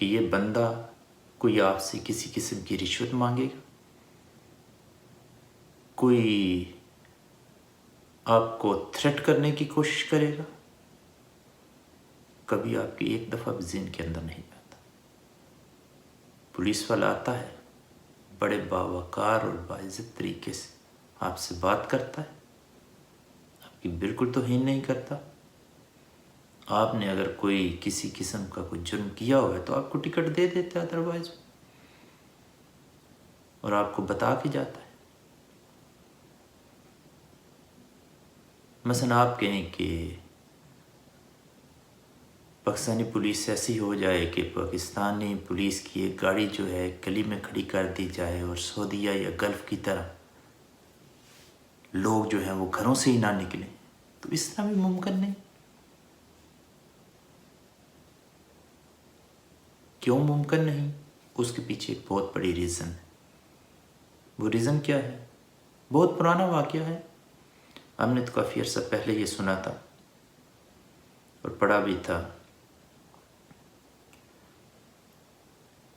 کہ یہ بندہ کوئی آپ سے کسی قسم کی رشوت مانگے گا، کوئی آپ کو تھریٹ کرنے کی کوشش کرے گا، کبھی آپ کی ایک دفعہ بھی ذہن کے اندر نہیں آتا۔ پولیس والا آتا ہے، بڑے باوقار اور باعزت طریقے سے آپ سے بات کرتا ہے، آپ کی بالکل توہین نہیں کرتا۔ آپ نے اگر کوئی کسی قسم کا کوئی جرم کیا ہوا ہے تو آپ کو ٹکٹ دے دیتا ہے ادروائز، اور آپ کو بتا کے جاتا ہے۔ مثلا آپ کہیں کہ پاکستانی پولیس ایسی ہو جائے کہ پاکستانی پولیس کی ایک گاڑی جو ہے گلی میں کھڑی کر دی جائے اور سعودیہ یا گلف کی طرح لوگ جو ہیں وہ گھروں سے ہی نہ نکلیں، تو اس طرح بھی ممکن نہیں۔ کیوں ممکن نہیں؟ اس کے پیچھے ایک بہت بڑی ریزن ہے۔ وہ ریزن کیا ہے؟ بہت پرانا واقعہ ہے، ہم نے تو کافی عرصہ پہلے یہ سنا تھا اور پڑھا بھی تھا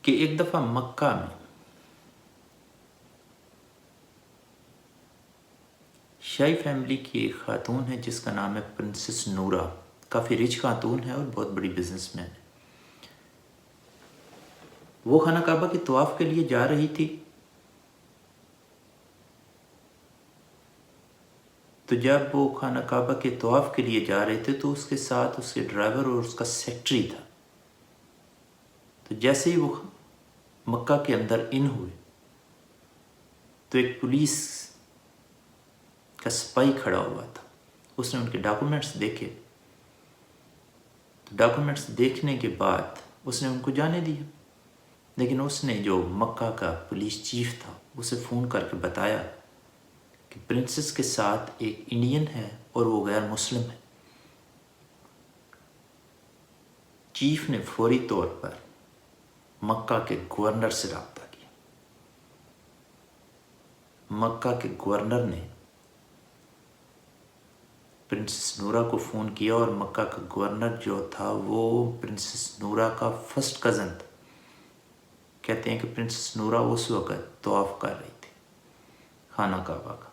کہ ایک دفعہ مکہ میں شاہی فیملی کی ایک خاتون ہے جس کا نام ہے پرنسس نورا، کافی رچ خاتون ہے اور بہت بڑی بزنس مین ہے۔ وہ خانہ کعبہ کے طواف کے لیے جا رہی تھی، تو جب وہ خانہ کعبہ کے طواف کے لیے جا رہے تھے تو اس کے ساتھ اس کے ڈرائیور اور اس کا سیکٹری تھا۔ تو جیسے ہی وہ مکہ کے اندر ان ہوئے تو ایک پولیس کا سپاہی کھڑا ہوا تھا، اس نے ان کے ڈاکومنٹس دیکھے، تو ڈاکومنٹس دیکھنے کے بعد اس نے ان کو جانے دیا، لیکن اس نے جو مکہ کا پولیس چیف تھا اسے فون کر کے بتایا کہ پرنسس کے ساتھ ایک انڈین ہے اور وہ غیر مسلم ہے۔ چیف نے فوری طور پر مکہ کے گورنر سے رابطہ کیا۔ مکہ کے گورنر نے پرنسس نورا کو فون کیا، اور مکہ کا گورنر جو تھا وہ پرنسس نورا کا فرسٹ کزن تھا۔ کہتے ہیں کہ پرنسس نورا اس وقت طواف کر رہی تھی خانہ کعبہ کا۔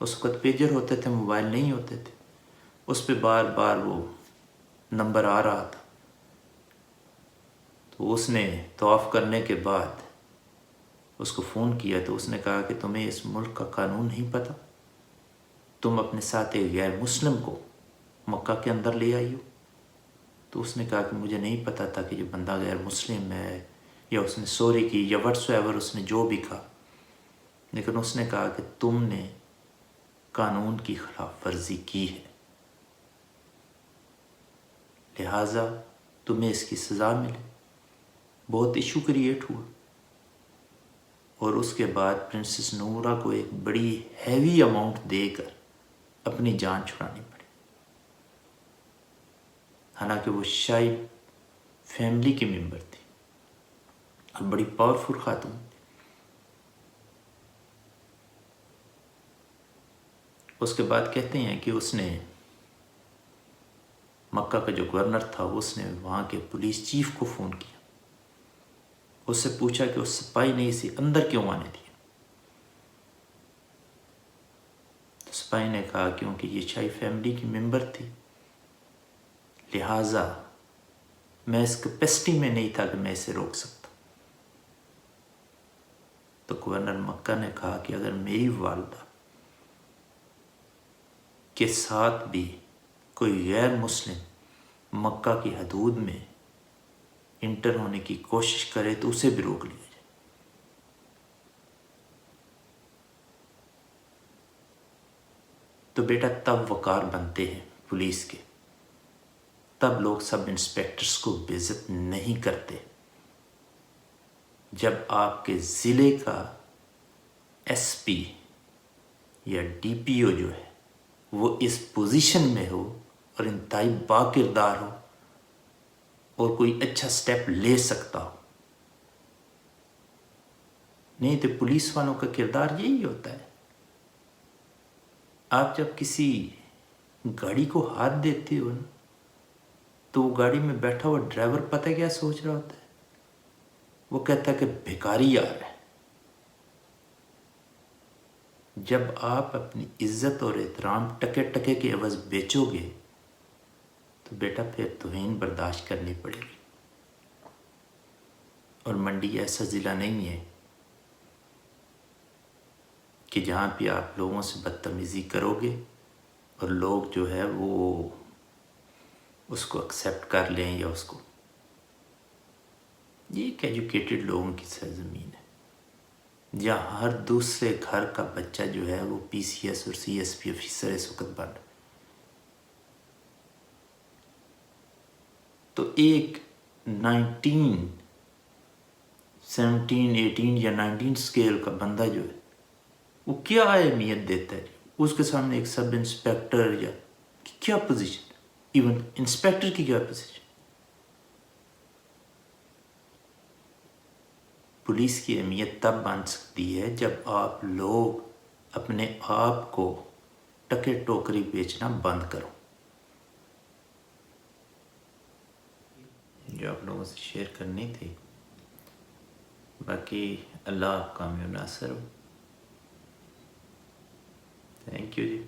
اس وقت پیجر ہوتے تھے، موبائل نہیں ہوتے تھے، اس پہ بار بار وہ نمبر آ رہا تھا۔ تو اس نے طواف کرنے کے بعد اس کو فون کیا تو اس نے کہا کہ تمہیں اس ملک کا قانون نہیں پتہ، تم اپنے ساتھ ایک غیر مسلم کو مکہ کے اندر لے آئی ہو۔ تو اس نے کہا کہ مجھے نہیں پتہ تھا کہ یہ بندہ غیر مسلم ہے، یا اس نے سوری کی یا وٹس ایور اس نے جو بھی کہا، لیکن اس نے کہا کہ تم نے قانون کی خلاف ورزی کی ہے، لہٰذا تمہیں اس کی سزا ملے۔ بہت ایشو کریٹ ہوا، اور اس کے بعد پرنسس نورا کو ایک بڑی ہیوی اماؤنٹ دے کر اپنی جان چھڑانی پڑی، حالانکہ وہ شاہی فیملی کی ممبر تھی اور بڑی پاورفل خاتون تھی۔ اس کے بعد کہتے ہیں کہ اس نے مکہ کا جو گورنر تھا اس نے وہاں کے پولیس چیف کو فون کیا، اس سے پوچھا کہ اس سپاہی نے اسے اندر کیوں آنے دیا۔ تو سپاہی نے کہا کیونکہ یہ شاہی فیملی کی ممبر تھی، لہٰذا میں اس کیپیسٹی میں نہیں تھا کہ میں اسے روک سکتا۔ تو گورنر مکہ نے کہا کہ اگر میری والدہ کے ساتھ بھی کوئی غیر مسلم مکہ کی حدود میں انٹر ہونے کی کوشش کرے تو اسے بھی روک لیا جائے۔ تو بیٹا تب وقار بنتے ہیں پولیس کے، تب لوگ سب انسپیکٹرز کو بے عزت نہیں کرتے، جب آپ کے ضلع کا ایس پی یا ڈی پی او جو ہے وہ اس پوزیشن میں ہو اور انتہائی با کردار ہو اور کوئی اچھا سٹیپ لے سکتا ہو۔ نہیں تو پولیس والوں کا کردار یہی ہوتا ہے، آپ جب کسی گاڑی کو ہاتھ دیتے ہو نا تو وہ گاڑی میں بیٹھا ہوا ڈرائیور پتہ کیا سوچ رہا ہوتا ہے وہ کہتا ہے کہ بھکاری آ رہا ہے۔ جب آپ اپنی عزت اور احترام ٹکے ٹکے کے عوض بیچو گے تو بیٹا پھر توہین برداشت کرنی پڑے گی۔ اور منڈی ایسا ضلع نہیں ہے کہ جہاں پہ آپ لوگوں سے بدتمیزی کرو گے اور لوگ جو ہے وہ اس کو ایکسیپٹ کر لیں یا اس کو، یہ ایک ایجوکیٹڈ لوگوں کی سرزمین ہے جہاں ہر دوسرے گھر کا بچہ جو ہے وہ پی سی ایس اور سی ایس پی آفیسر اس وقت بن رہا ہے۔ تو ایک 18 یا 19 اسکیل کا بندہ جو ہے وہ کیا اہمیت دیتا ہے؟ اس کے سامنے ایک سب انسپیکٹر یا کیا پوزیشن، ایون انسپیکٹر کی کیا پوزیشن؟ پولیس کی اہمیت تب بن سکتی ہے جب آپ لوگ اپنے آپ کو ٹکے ٹوکری بیچنا بند کرو۔ جو آپ لوگوں سے شیئر کرنی تھی، باقی اللہ آپ کا میں ناصر ہو۔ Thank you G.